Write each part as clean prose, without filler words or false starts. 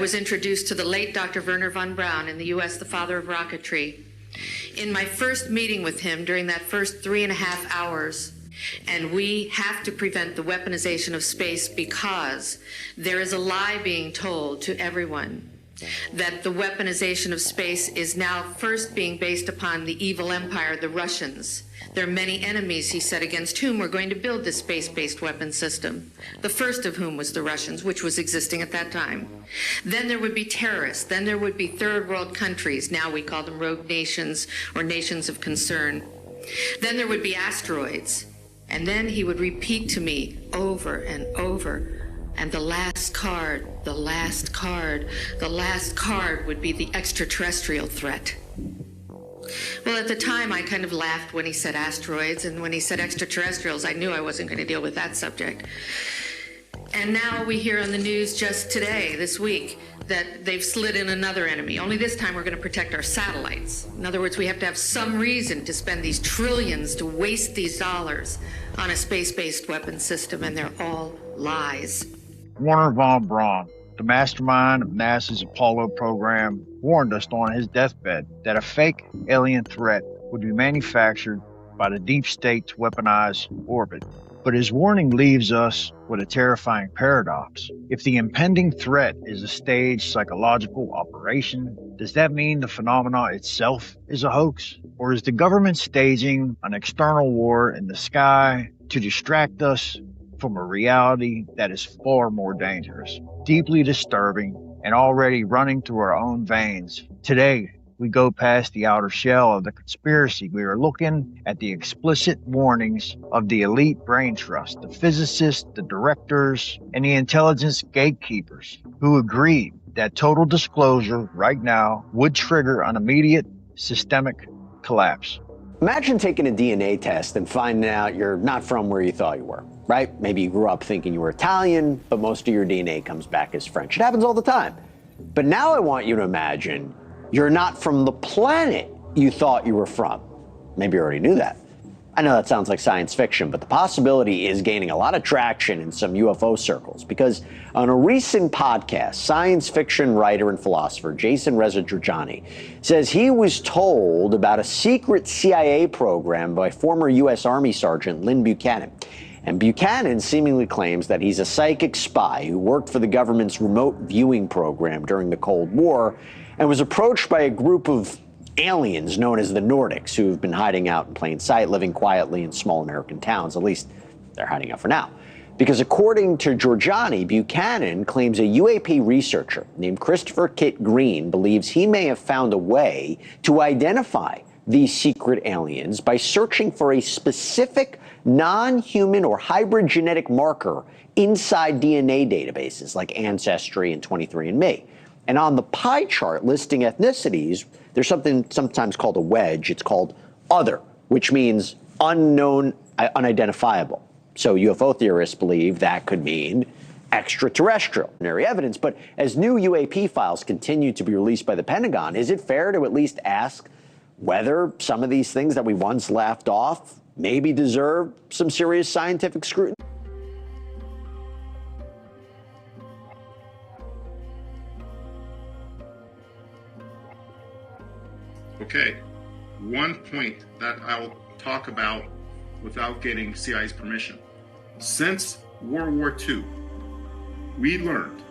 I was introduced to the late Dr. Wernher von Braun, in the U.S., the father of rocketry. In my first meeting with him during that first 3.5 hours, and we have to prevent the weaponization of space because there is a lie being told to everyone that the weaponization of space is now first being based upon the evil empire, the Russians. There are many enemies, he said, against whom we're going to build this space-based weapon system, the first of whom was the Russians, which was existing at that time. Then there would be terrorists. Then there would be third world countries. Now we call them rogue nations or nations of concern. Then there would be asteroids. And then he would repeat to me over and over, and the last card would be the extraterrestrial threat. Well, at the time, I kind of laughed when he said asteroids, and when he said extraterrestrials, I knew I wasn't going to deal with that subject. And now we hear on the news just today, this week, that they've slid in another enemy. Only this time we're going to protect our satellites. In other words, we have to have some reason to spend these trillions, to waste these dollars on a space-based weapon system, and they're all lies. Wernher von Braun, the mastermind of NASA's Apollo program, warned us on his deathbed that a fake alien threat would be manufactured by the deep state's weaponized orbit. But his warning leaves us with a terrifying paradox. If the impending threat is a staged psychological operation, does that mean the phenomenon itself is a hoax? Or is the government staging an external war in the sky to distract us from a reality that is far more dangerous, deeply disturbing, and already running through our own veins? Today, we go past the outer shell of the conspiracy. We are looking at the explicit warnings of the elite brain trust, the physicists, the directors, and the intelligence gatekeepers who agreed that total disclosure right now would trigger an immediate systemic collapse. Imagine taking a DNA test and finding out you're not from where you thought you were, right? Maybe you grew up thinking you were Italian, but most of your DNA comes back as French. It happens all the time. But now I want you to imagine you're not from the planet you thought you were from. Maybe you already knew that. I know that sounds like science fiction, but the possibility is gaining a lot of traction in some UFO circles, because on a recent podcast, science fiction writer and philosopher Jason Rezajani says he was told about a secret CIA program by former U.S. Army Sergeant Lynn Buchanan. And Buchanan seemingly claims that he's a psychic spy who worked for the government's remote viewing program during the Cold War and was approached by a group of aliens known as the Nordics, who've been hiding out in plain sight, living quietly in small American towns. At least they're hiding out for now. Because according to Giorgiani, Buchanan claims a UAP researcher named Christopher Kit Green believes he may have found a way to identify these secret aliens by searching for a specific non-human or hybrid genetic marker inside DNA databases like Ancestry and 23andMe. And on the pie chart listing ethnicities, there's something sometimes called a wedge. It's called other, which means unknown, unidentifiable. So UFO theorists believe that could mean extraterrestrial evidence. But as new UAP files continue to be released by the Pentagon, is it fair to at least ask whether some of these things that we once laughed off maybe deserve some serious scientific scrutiny? Okay, one point that I'll talk about without getting CIA's permission. Since World War II, we learned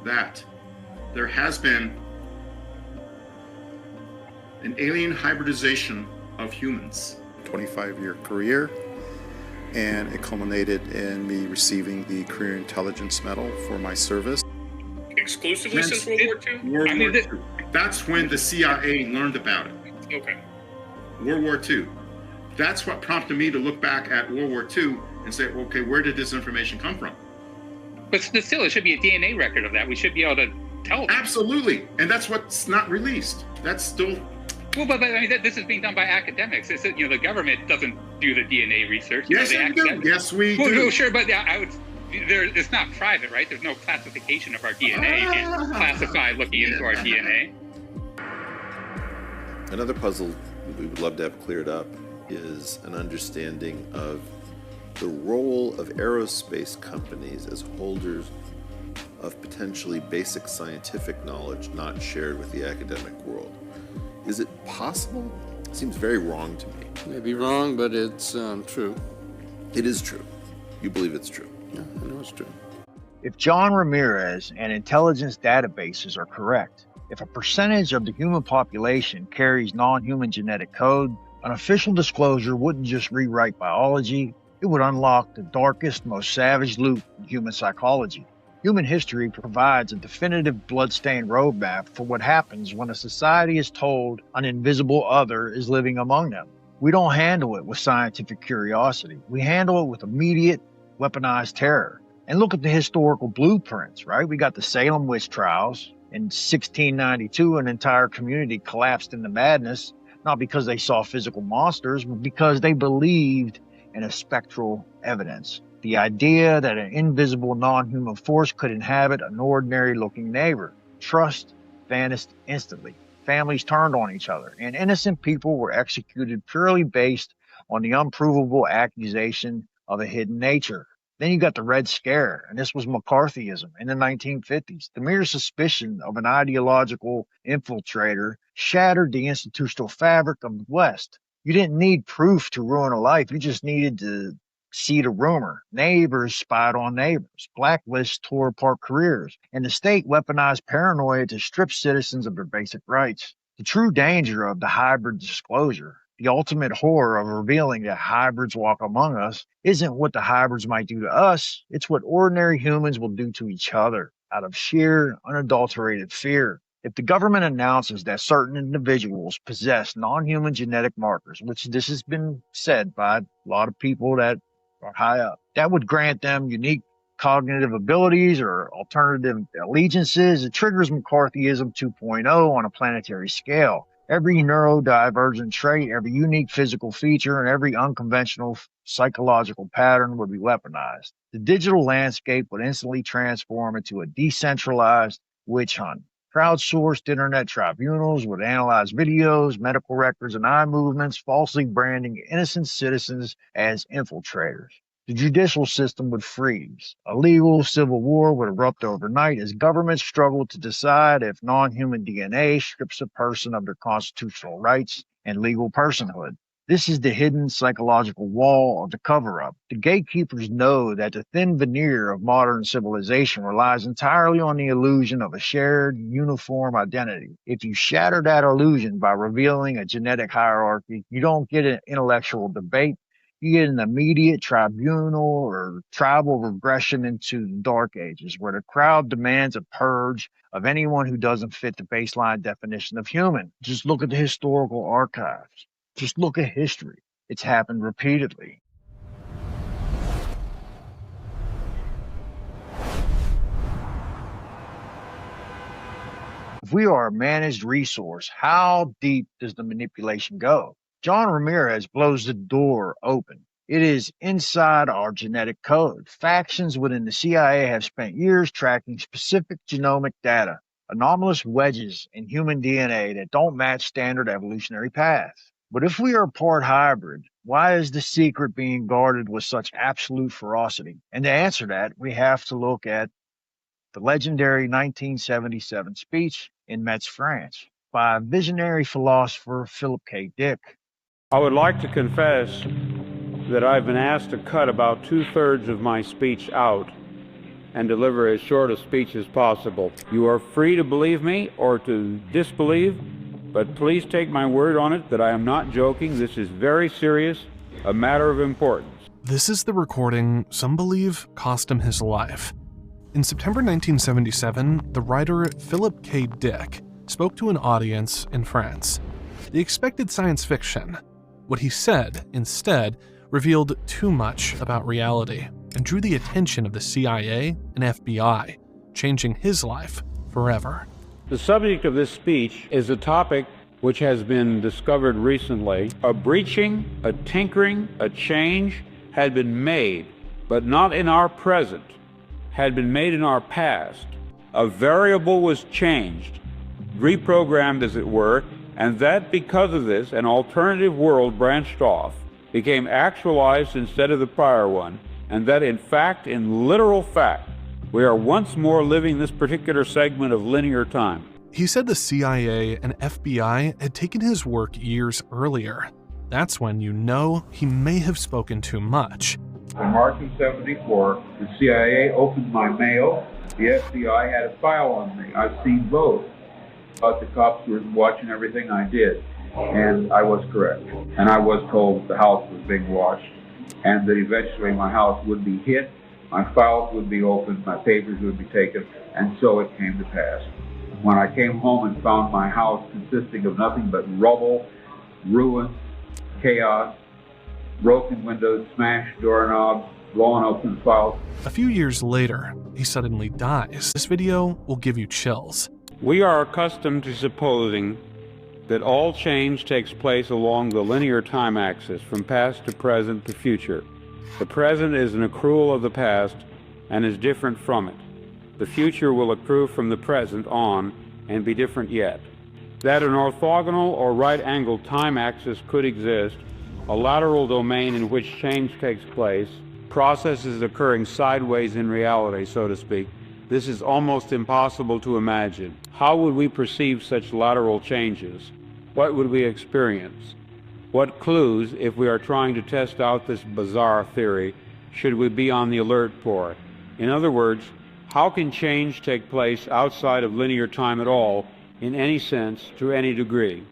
that there has been an alien hybridization of humans. 25-year career, and it culminated in me receiving the Career Intelligence Medal for my service. Exclusively since World War II? World War II. That's when the CIA learned about it. Okay. World War II. That's what prompted me to look back at World War II and say, okay, where did this information come from? But still, it should be a DNA record of that. We should be able to tell them. Absolutely. And that's what's not released. That's still... Well, but I mean, this is being done by academics. It's, you know, the government doesn't do the DNA research. Yes, we do. Yes, we do. Well, sure, but I would... it's not private, right? There's no classification of our DNA. You can't classify looking into our DNA. Another puzzle we would love to have cleared up is an understanding of the role of aerospace companies as holders of potentially basic scientific knowledge not shared with the academic world. Is it possible? It seems very wrong to me. May be wrong, but it's true. It is true. You believe it's true? Yeah, I know it's true. If John Ramirez and intelligence databases are correct, if a percentage of the human population carries non-human genetic code, an official disclosure wouldn't just rewrite biology, it would unlock the darkest, most savage loop in human psychology. Human history provides a definitive bloodstained roadmap for what happens when a society is told an invisible other is living among them. We don't handle it with scientific curiosity. We handle it with immediate, weaponized terror. And look at the historical blueprints, right? We got the Salem witch trials. In 1692, an entire community collapsed into madness, not because they saw physical monsters, but because they believed in a spectral evidence. The idea that an invisible non-human force could inhabit an ordinary-looking neighbor. Trust vanished instantly. Families turned on each other, and innocent people were executed purely based on the unprovable accusation of a hidden nature. Then you got the Red Scare, and this was McCarthyism in the 1950s. The mere suspicion of an ideological infiltrator shattered the institutional fabric of the West. You didn't need proof to ruin a life. You just needed to seed a rumor. Neighbors spied on neighbors. Blacklists tore apart careers. And the state weaponized paranoia to strip citizens of their basic rights. The true danger of the hybrid disclosure, the ultimate horror of revealing that hybrids walk among us, isn't what the hybrids might do to us. It's what ordinary humans will do to each other out of sheer, unadulterated fear. If the government announces that certain individuals possess non-human genetic markers, which this has been said by a lot of people that are high up, that would grant them unique cognitive abilities or alternative allegiances. It triggers McCarthyism 2.0 on a planetary scale. Every neurodivergent trait, every unique physical feature, and every unconventional psychological pattern would be weaponized. The digital landscape would instantly transform into a decentralized witch hunt. Crowdsourced internet tribunals would analyze videos, medical records, and eye movements, falsely branding innocent citizens as infiltrators. The judicial system would freeze. A legal civil war would erupt overnight as governments struggled to decide if non-human DNA strips a person of their constitutional rights and legal personhood. This is the hidden psychological wall of the cover-up. The gatekeepers know that the thin veneer of modern civilization relies entirely on the illusion of a shared, uniform identity. If you shatter that illusion by revealing a genetic hierarchy, you don't get an intellectual debate. You get an immediate tribunal or tribal regression into the Dark Ages, where the crowd demands a purge of anyone who doesn't fit the baseline definition of human. Just look at the historical archives. Just look at history. It's happened repeatedly. If we are a managed resource, how deep does the manipulation go? John Ramirez blows the door open. It is inside our genetic code. Factions within the CIA have spent years tracking specific genomic data, anomalous wedges in human DNA that don't match standard evolutionary paths. But if we are part hybrid, why is the secret being guarded with such absolute ferocity? And to answer that, we have to look at the legendary 1977 speech in Metz, France, by visionary philosopher Philip K. Dick. I would like to confess that I've been asked to cut about 2/3 of my speech out and deliver as short a speech as possible. You are free to believe me or to disbelieve, but please take my word on it that I am not joking. This is very serious, a matter of importance. This is the recording some believe cost him his life. In September 1977, the writer Philip K. Dick spoke to an audience in France. They expected science fiction. What he said, instead, revealed too much about reality and drew the attention of the CIA and FBI, changing his life forever. The subject of this speech is a topic which has been discovered recently. A breaching, a tinkering, a change had been made, but not in our present, had been made in our past. A variable was changed, reprogrammed as it were, and that because of this, an alternative world branched off, became actualized instead of the prior one, and that in fact, in literal fact, We are once more living this particular segment of linear time. He said the CIA and FBI had taken his work years earlier. That's when you know he may have spoken too much. In March of '74, the CIA opened my mail. The FBI had a file on me. I've seen both. But the cops were watching everything I did, and I was correct. And I was told that the house was being watched, and that eventually my house would be hit, my files would be opened, my papers would be taken, and so it came to pass. When I came home and found my house consisting of nothing but rubble, ruins, chaos, broken windows, smashed doorknobs, blown open files. A few years later, he suddenly dies. This video will give you chills. We are accustomed to supposing that all change takes place along the linear time axis, from past to present to future. The present is an accrual of the past and is different from it. The future will accrue from the present on and be different yet. That an orthogonal or right-angled time axis could exist, a lateral domain in which change takes place, processes occurring sideways in reality, so to speak, this is almost impossible to imagine. How would we perceive such lateral changes? What would we experience? What clues, if we are trying to test out this bizarre theory, should we be on the alert for? In other words, how can change take place outside of linear time at all, in any sense, to any degree?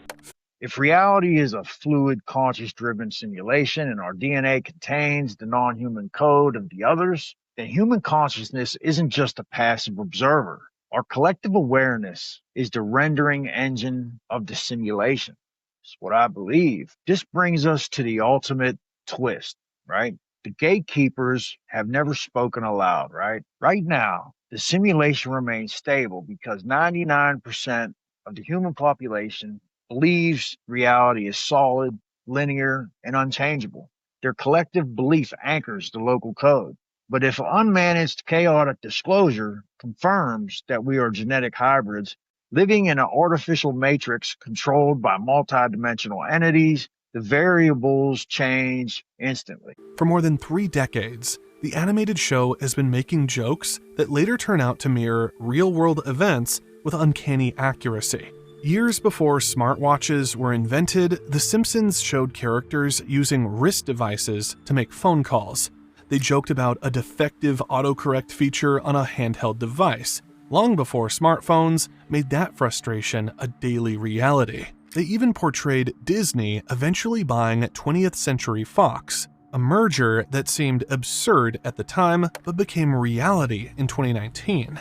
If reality is a fluid, conscious-driven simulation and our DNA contains the non-human code of the others, then human consciousness isn't just a passive observer. Our collective awareness is the rendering engine of the simulation. That's what I believe. This brings us to the ultimate twist, right? The gatekeepers have never spoken aloud, right? Right now, the simulation remains stable because 99% of the human population believes reality is solid, linear, and unchangeable. Their collective belief anchors the local code. But if unmanaged chaotic disclosure confirms that we are genetic hybrids living in an artificial matrix controlled by multidimensional entities, the variables change instantly. For more than 3 decades, the animated show has been making jokes that later turn out to mirror real-world events with uncanny accuracy. Years before smartwatches were invented, The Simpsons showed characters using wrist devices to make phone calls. They joked about a defective autocorrect feature on a handheld device, long before smartphones made that frustration a daily reality. They even portrayed Disney eventually buying 20th Century Fox, a merger that seemed absurd at the time but became reality in 2019.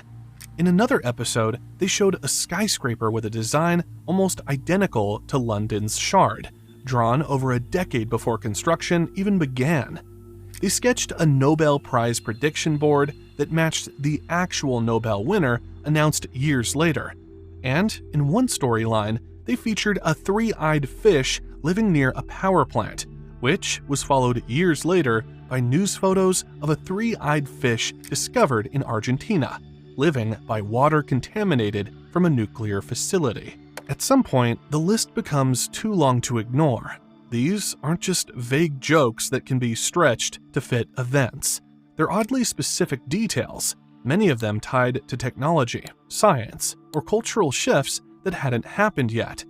In another episode, they showed a skyscraper with a design almost identical to London's Shard, drawn over a decade before construction even began. They sketched a Nobel Prize prediction board that matched the actual Nobel winner announced years later. And in one storyline, they featured a 3-eyed fish living near a power plant, which was followed years later by news photos of a 3-eyed fish discovered in Argentina, living by water contaminated from a nuclear facility. At some point, the list becomes too long to ignore. These aren't just vague jokes that can be stretched to fit events. They're oddly specific details, many of them tied to technology, science, or cultural shifts that hadn't happened yet.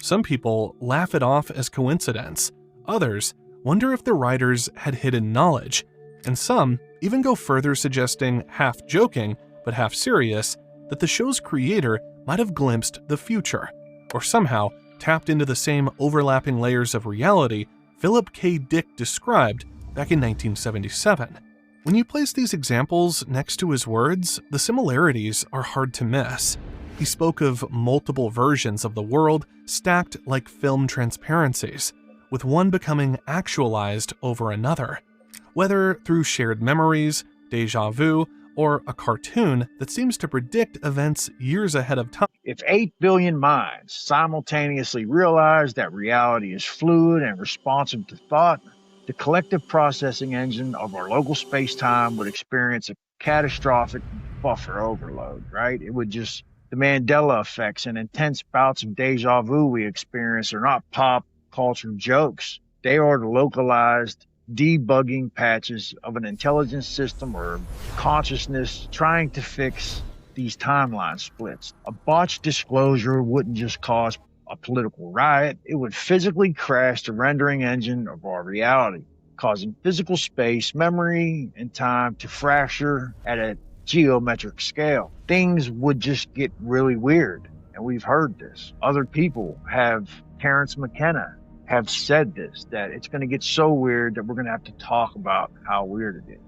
Some people laugh it off as coincidence. Others wonder if the writers had hidden knowledge. And some even go further, suggesting, half joking but half serious, that the show's creator might have glimpsed the future, or somehow tapped into the same overlapping layers of reality Philip K. Dick described back in 1977. When you place these examples next to his words, the similarities are hard to miss. He spoke of multiple versions of the world stacked like film transparencies, with one becoming actualized over another. Whether through shared memories, déjà vu, or a cartoon that seems to predict events years ahead of time. If 8 billion minds simultaneously realize that reality is fluid and responsive to thought, the collective processing engine of our local space-time would experience a catastrophic buffer overload, right? It would just, the Mandela effects and intense bouts of deja vu we experience are not pop culture jokes. They are the localized debugging patches of an intelligence system or consciousness trying to fix these timeline splits. A botched disclosure wouldn't just cause a political riot, it would physically crash the rendering engine of our reality, causing physical space, memory, and time to fracture at a geometric scale. Things would just get really weird, and we've heard this. Other people Terrence McKenna have said this, that it's going to get so weird that we're going to have to talk about how weird it is.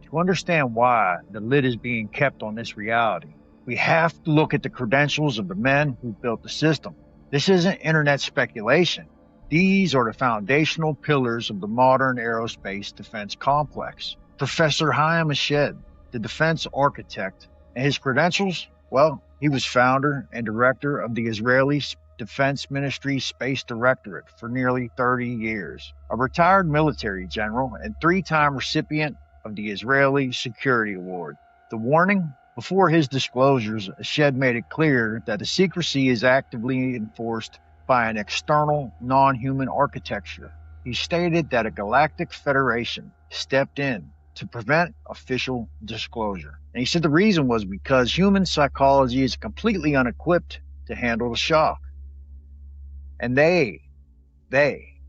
To understand why the lid is being kept on this reality, we have to look at the credentials of the men who built the system. This isn't internet speculation. These are the foundational pillars of the modern aerospace defense complex. Professor Haim Eshed, the defense architect, and his credentials? Well, he was founder and director of the Israeli Defense Ministry Space Directorate for nearly 30 years, a retired military general and 3-time recipient of the Israeli Security Award. The warning? Before his disclosures, Eshed made it clear that the secrecy is actively enforced by an external, non-human architecture. He stated that a galactic federation stepped in to prevent official disclosure. And he said the reason was because human psychology is completely unequipped to handle the shock. And they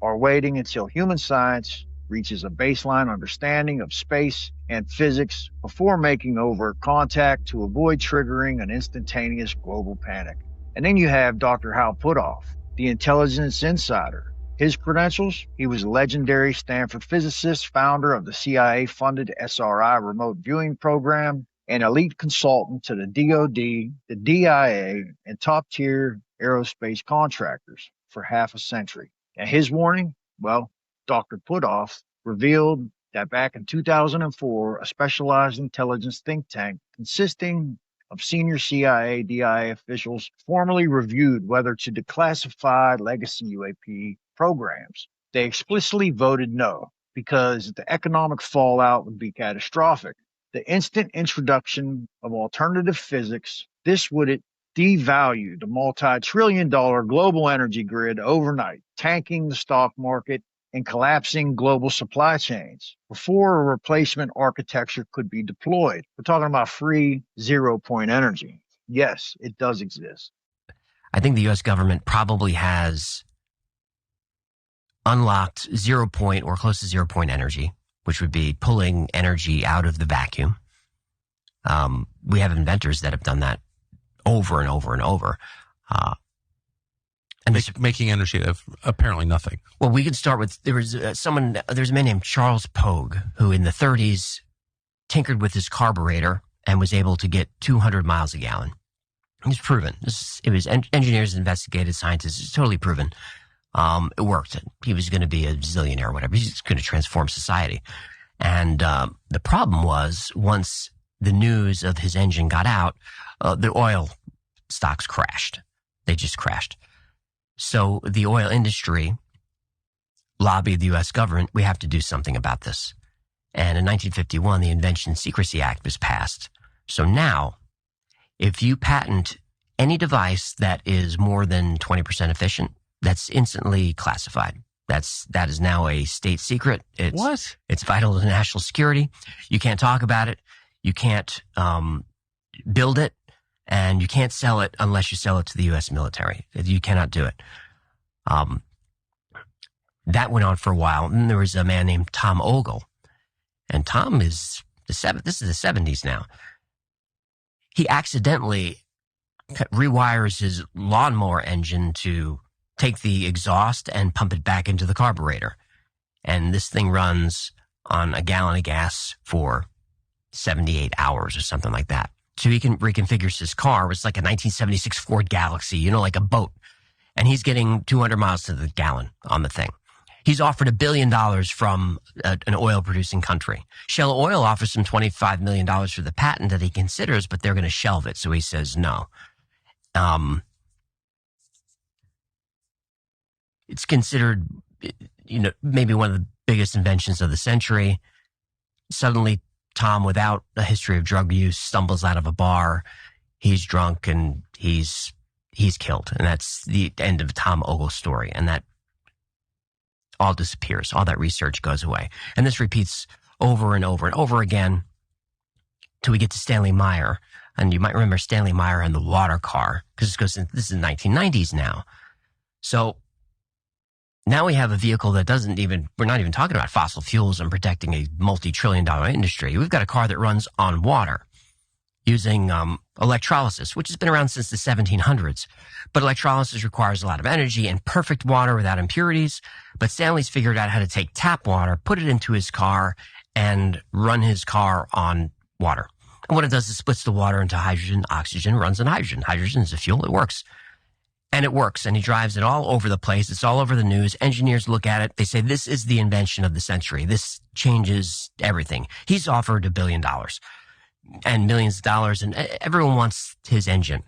are waiting until human science reaches a baseline understanding of space and physics before making overt contact to avoid triggering an instantaneous global panic. And then you have Dr. Hal Puthoff, the intelligence insider. His credentials? He was a legendary Stanford physicist, founder of the CIA-funded SRI remote viewing program, an elite consultant to the DoD, the DIA, and top-tier aerospace contractors for half a century. And his warning? Well, Dr. Puthoff revealed that back in 2004, a specialized intelligence think tank consisting of senior CIA, DIA officials formally reviewed whether to declassify legacy UAP programs. They explicitly voted no because the economic fallout would be catastrophic. The instant introduction of alternative physics, this would devalue the multi-trillion-dollar global energy grid overnight, tanking the stock market and collapsing global supply chains before a replacement architecture could be deployed. We're talking about free zero-point energy. Yes, it does exist. I think the U.S. government probably has unlocked 0 point or close to 0 point energy, which would be pulling energy out of the vacuum. We have inventors that have done that over and over and over. And making energy of apparently nothing. Well, we could start with, there's a man named Charles Pogue, who in the 30s tinkered with his carburetor and was able to get 200 miles a gallon. It's proven. It was engineers, investigated, scientists. It's totally proven. It worked. He was going to be a zillionaire or whatever. He's going to transform society. And the problem was, once the news of his engine got out, the oil stocks crashed. They just crashed. So the oil industry lobbied the U.S. government, we have to do something about this. And in 1951, the Invention Secrecy Act was passed. So now, if you patent any device that is more than 20% efficient, that's instantly classified. That is now a state secret. It's vital to national security. You can't talk about it. You can't build it. And you can't sell it unless you sell it to the U.S. military. You cannot do it. That went on for a while. And then there was a man named Tom Ogle. And Tom is this is the 70s now. He accidentally rewires his lawnmower engine to take the exhaust and pump it back into the carburetor. And this thing runs on a gallon of gas for 78 hours or something like that. So he reconfigures his car. It's like a 1976 Ford Galaxy, like a boat. And he's getting 200 miles to the gallon on the thing. He's offered $1 billion from an oil-producing country. Shell Oil offers him $25 million for the patent that he considers, but they're going to shelve it. So he says no. It's considered, maybe one of the biggest inventions of the century. Suddenly, Tom, without a history of drug use, stumbles out of a bar. He's drunk and he's killed. And that's the end of Tom Ogle's story. And that all disappears. All that research goes away. And this repeats over and over and over again till we get to Stanley Meyer. And you might remember Stanley Meyer and the water car, because this is the 1990s now. So now we have a vehicle that we're not even talking about fossil fuels and protecting a multi-trillion-dollar industry. We've got a car that runs on water using electrolysis, which has been around since the 1700s. But electrolysis requires a lot of energy and perfect water without impurities. But Stanley's figured out how to take tap water, put it into his car, and run his car on water. And what it does is splits the water into hydrogen, oxygen, runs on hydrogen. Hydrogen is a fuel. It works. And it works, and he drives it all over the place. It's all over the news. Engineers look at it. They say, this is the invention of the century. This changes everything. He's offered $1 billion and millions of dollars, and everyone wants his engine.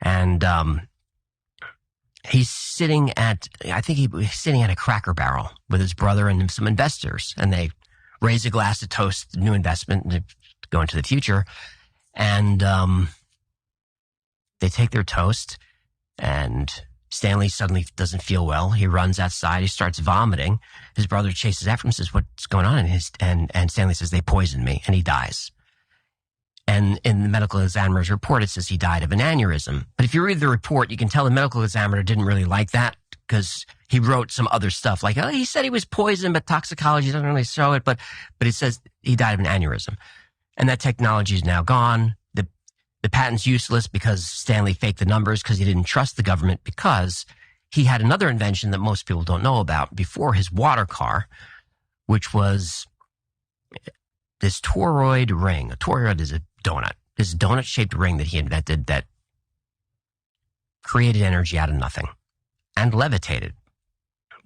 And he's sitting at a Cracker Barrel with his brother and some investors, and they raise a glass to toast the new investment to go into the future. And they take their toast, and Stanley suddenly doesn't feel well. He runs outside. He starts vomiting. His brother chases after him and says, what's going on? And Stanley says, they poisoned me, and he dies. And in the medical examiner's report, it says he died of an aneurysm. But if you read the report, you can tell the medical examiner didn't really like that, because he wrote some other stuff like, oh, he said he was poisoned, but toxicology doesn't really show it. But it says he died of an aneurysm. And that technology is now gone. The patent's useless because Stanley faked the numbers because he didn't trust the government, because he had another invention that most people don't know about before his water car, which was this toroid ring. A toroid is a donut. This donut-shaped ring that he invented that created energy out of nothing and levitated.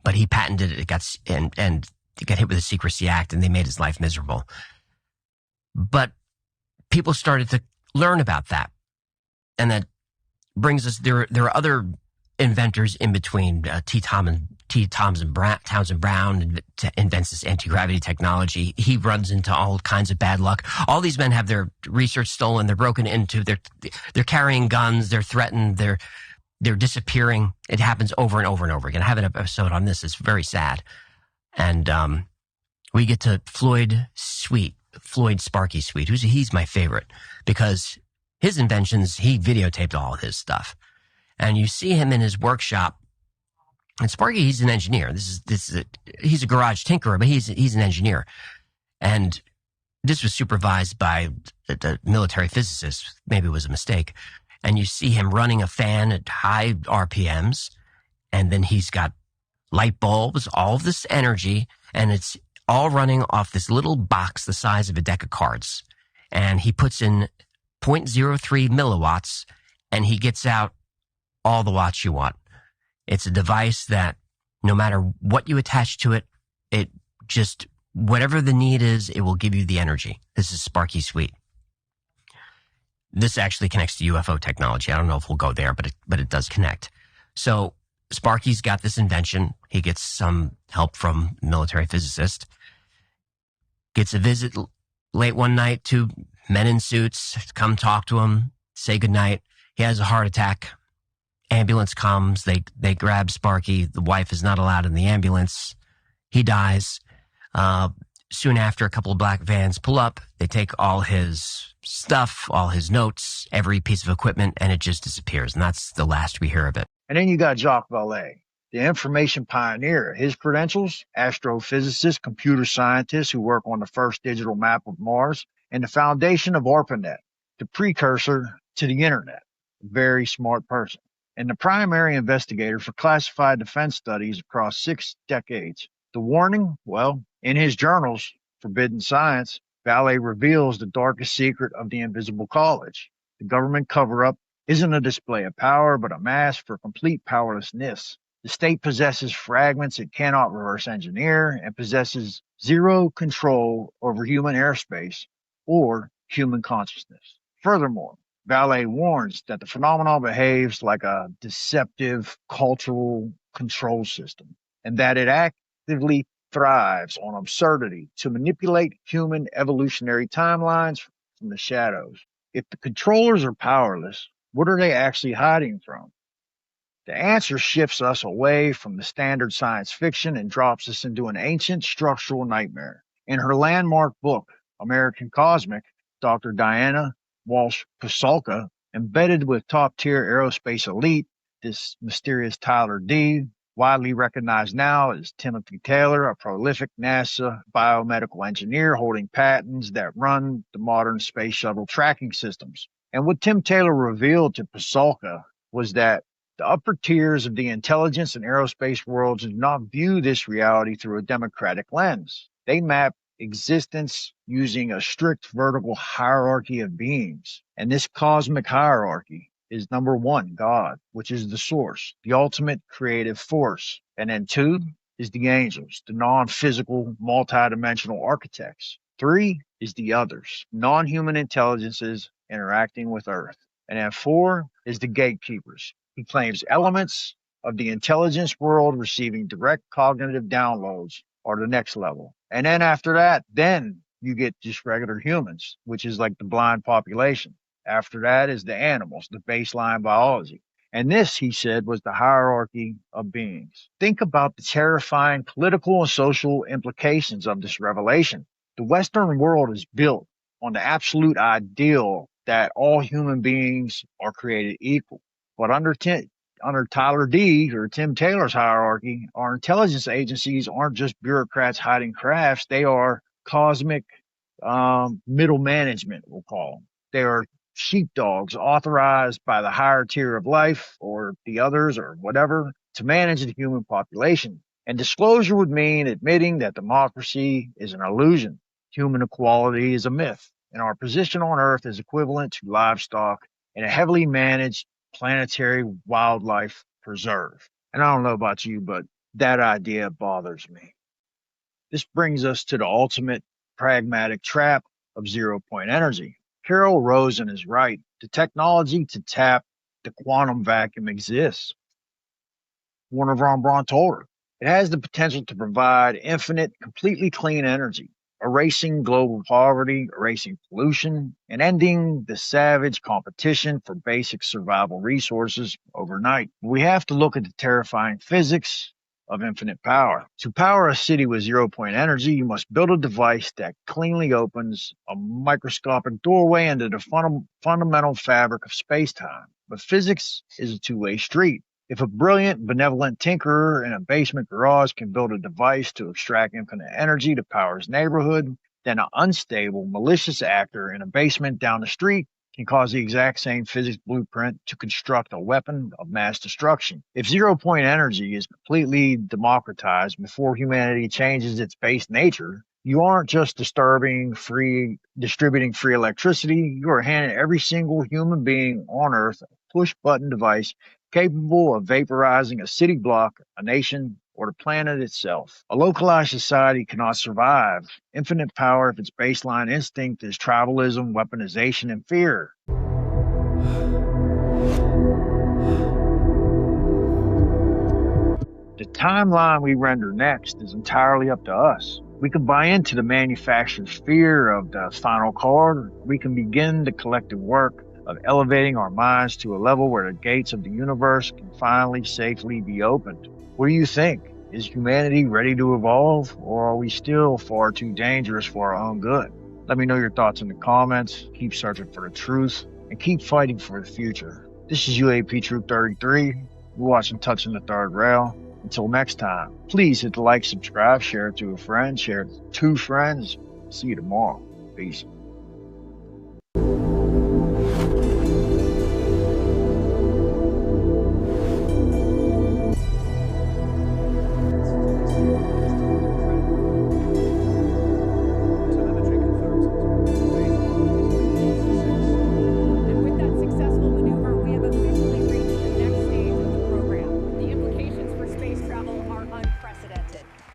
But he patented it. It got hit with the Secrecy Act, and they made his life miserable. But people started to learn about that. And that brings us, there are other inventors in between. Townsend Brown invents this anti-gravity technology. He runs into all kinds of bad luck. All these men have their research stolen. They're broken into. They're carrying guns. They're threatened. They're disappearing. It happens over and over and over again. I have an episode on this. It's very sad. And we get to Floyd Sparky Sweet. He's my favorite, because his inventions, he videotaped all of his stuff. And you see him in his workshop. And Sparky, he's an engineer. He's a garage tinkerer, but he's an engineer. And this was supervised by the military physicist. Maybe it was a mistake. And you see him running a fan at high RPMs. And then he's got light bulbs, all of this energy, and it's all running off this little box the size of a deck of cards. And he puts in 0.03 milliwatts, and he gets out all the watts you want. It's a device that no matter what you attach to it, it just, whatever the need is, it will give you the energy. This is Sparky Sweet. This actually connects to UFO technology. I don't know if we'll go there, but it does connect. So Sparky's got this invention. He gets some help from a military physicist. Gets a visit late one night, 2 men in suits come talk to him, say goodnight. He has a heart attack. Ambulance comes. They grab Sparky. The wife is not allowed in the ambulance. He dies. Soon after, a couple of black vans pull up. They take all his stuff, all his notes, every piece of equipment, and it just disappears. And that's the last we hear of it. And then you got Jacques Vallee, the information pioneer. His credentials: astrophysicist, computer scientist who worked on the first digital map of Mars, and the foundation of ARPANET, the precursor to the internet. A very smart person. And the primary investigator for classified defense studies across 6 decades. The warning? Well, in his journals, Forbidden Science, Vallee reveals the darkest secret of the Invisible College. The government cover-up isn't a display of power, but a mask for complete powerlessness. The state possesses fragments it cannot reverse engineer and possesses zero control over human airspace or human consciousness. Furthermore, Vallee warns that the phenomenon behaves like a deceptive cultural control system, and that it actively thrives on absurdity to manipulate human evolutionary timelines from the shadows. If the controllers are powerless, what are they actually hiding from? The answer shifts us away from the standard science fiction and drops us into an ancient structural nightmare. In her landmark book, American Cosmic, Dr. Diana Walsh Pasulka, embedded with top-tier aerospace elite, this mysterious Tyler D., widely recognized now as Timothy Taylor, a prolific NASA biomedical engineer holding patents that run the modern space shuttle tracking systems. And what Tim Taylor revealed to Pasulka was that the upper tiers of the intelligence and aerospace worlds do not view this reality through a democratic lens. They map existence using a strict vertical hierarchy of beings. And this cosmic hierarchy is number 1, God, which is the source, the ultimate creative force. And then 2 is the angels, the non-physical, multidimensional architects. 3 is the others, non-human intelligences interacting with Earth. And then 4 is the gatekeepers. He claims elements of the intelligence world receiving direct cognitive downloads are the next level. And then after that, then you get just regular humans, which is like the blind population. After that is the animals, the baseline biology. And this, he said, was the hierarchy of beings. Think about the terrifying political and social implications of this revelation. The Western world is built on the absolute ideal that all human beings are created equal. But under Tyler D. or Tim Taylor's hierarchy, our intelligence agencies aren't just bureaucrats hiding crafts. They are cosmic middle management, we'll call them. They are sheepdogs authorized by the higher tier of life or the others or whatever to manage the human population. And disclosure would mean admitting that democracy is an illusion. Human equality is a myth. And our position on Earth is equivalent to livestock in a heavily managed planetary wildlife preserve. And I don't know about you, but that idea bothers me. This brings us to the ultimate pragmatic trap of zero-point energy. Carol Rosin is right. The technology to tap the quantum vacuum exists. Wernher von Braun told her. It has the potential to provide infinite, completely clean energy, erasing global poverty, erasing pollution, and ending the savage competition for basic survival resources overnight. We have to look at the terrifying physics of infinite power. To power a city with zero-point energy, you must build a device that cleanly opens a microscopic doorway into the fundamental fabric of space-time. But physics is a two-way street. If a brilliant, benevolent tinkerer in a basement garage can build a device to extract infinite energy to power his neighborhood, then an unstable, malicious actor in a basement down the street can cause the exact same physics blueprint to construct a weapon of mass destruction. If zero-point energy is completely democratized before humanity changes its base nature, you aren't just distributing free electricity, you are handing every single human being on Earth a push-button device capable of vaporizing a city block, a nation, or the planet itself. A localized society cannot survive infinite power if its baseline instinct is tribalism, weaponization, and fear. The timeline we render next is entirely up to us. We can buy into the manufacturer's fear of the final card. We can begin the collective work of elevating our minds to a level where the gates of the universe can finally safely be opened. What do you think? Is humanity ready to evolve, or are we still far too dangerous for our own good? Let me know your thoughts in the comments. Keep searching for the truth, and keep fighting for the future. This is UAP Troop 33. You're watching Touching the Third Rail. Until next time, please hit the like, subscribe, share it to a friend, share it to 2 friends. See you tomorrow. Peace.